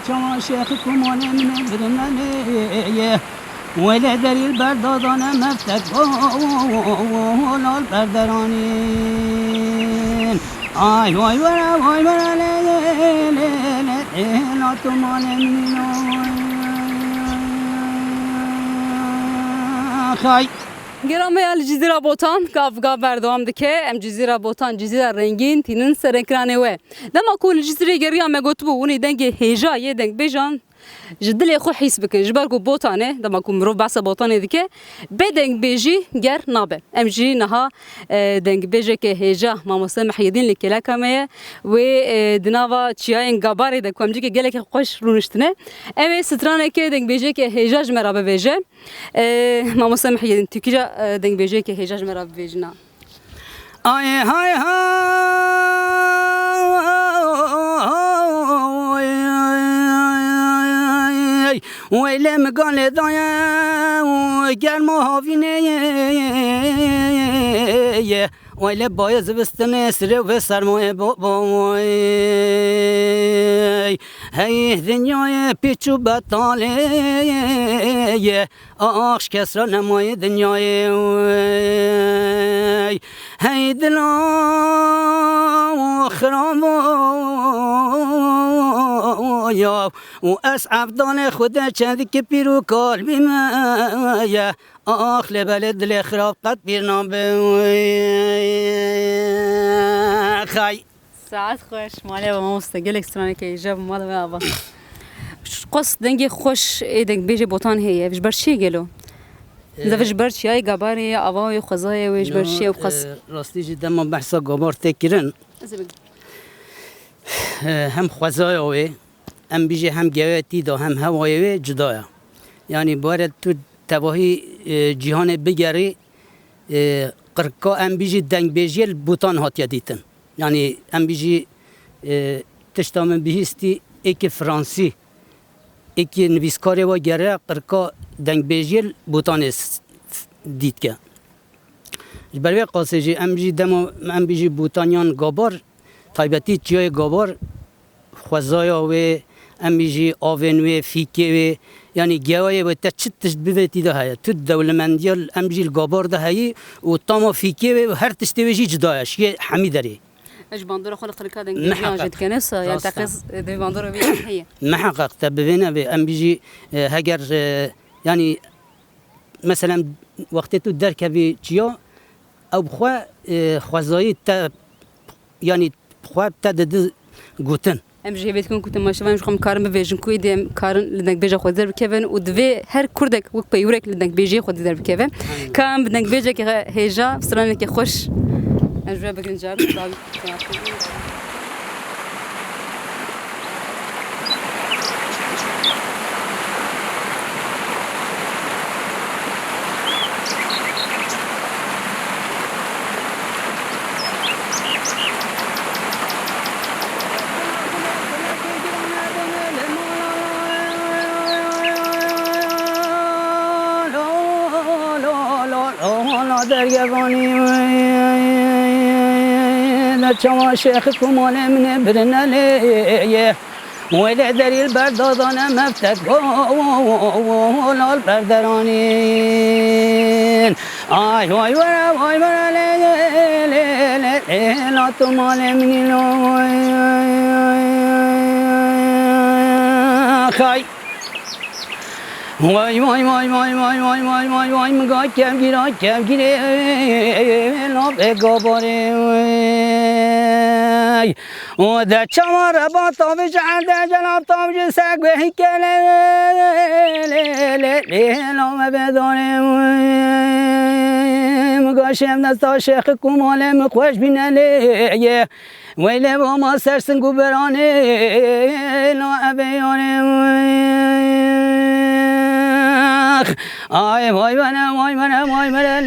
چما شیخ کمان من برناله ولی دلیل بردادان مفتک ولال بردرانین آی وای برا وای برا لا تو مال منو خای گرامی الجزیره بوتان کافگا بردوام دکه ام جزیره بوتان جزیره رنگین تینن سرکرانه و دما کول جزیره گریا مگوتبو ونی دنگ هجا یه دنگ بجان جدل خو حس بکن جبر کو بوتانه دما کو مرو بس بوتانه دکه بدنگ بيجي گر نابه ام جي نها دنگ بيجي که هجا ما مسامح يدين لكلا كما و دناوا چياين گاباري د کوم جي که گله که خوش رونشتنه ام سترانه که دنگ بيجي که هجا جمرا به بيجي ما مسامح يدين تكيجا دنگ بيجي که هجا جمرا به بيجنا آی های های ویله مگان دایا گرم و هاوینه ویله باید زبستن سره و سرمایه با هی دنیای پیچو بطاله آخش کس را نمای دنیای هی دلا خرام یا و از عبدان خود چند که پیرو کال بیمه آخ لبل دل خراب قد بیرنام خی ساعت خوش مالی و ما مستقل اکسترانه که ایجاب مال و آبا قصد دنگی خوش دنگ بیجی بوتان هیه وش بر چی گلو؟ زوج بر چی های گباری آوای خزای وش بر چی وقص راستی جدا ما بحثا گبار تکرن هم خزای اوه هم بیجی هم گویتی دا هم هوایوه جدایا یعنی باید تو تواهی جهان بگری قرقا هم بیجی دنگ بیجی بوتان هاتیا دیتن یعنی هم بیجی تشتامن بهیستی ایک فرانسی ایک نویسکاری و گره قرقا دنگ بیجی بوتان دید که برای قاسجی هم بیجی دمو هم بیجی بوتانیان گابار طایبتی جای گابار خوزایا و هم بیجی آونوی فیکه و یعنی گیاهی و تا چه تشبیهی ده هست تو دولمندیال هم بیجی گابار ده هایی و تاما فیکه و هر تشتویجی جدایش یه حمی داری ايش باندورا خلق خلقا دنگ جد كنسا يعني تقص دي باندورا بي هي محقق تبينا ام بيجي هاجر يعني مثلا وقت تو دركبي جيا او بخوا خوازاي تا يعني بخوا تدد گوتن ام جي بيتكم كنت ما شفاهم شخم كارم بفيجن كوي دي كارن لدنك بيجا خود در بكيفن ودفي هر كردك وك بيورك لدنك بيجي خود در بكيفن كان بدنك بيجا كي هيجا بسرانك خوش أجوا بقرنجار چما شیخ کمان من برناله ولی دلیل بردادان مفتک ولال بردرانین آی وای برا وای برا لا تو مال منو خای وای وای وای وای وای وای وای وای وای مگا کم گیره لا بگاباره و در چما ربا تابش عرده جناب تابش سگ به هیکله لا بداره مگا شم دستا شیخ کماله مخوش بینه ویله با ما سرسنگو برانه لا ابیاره آی وای بنا وای بنا وای بنا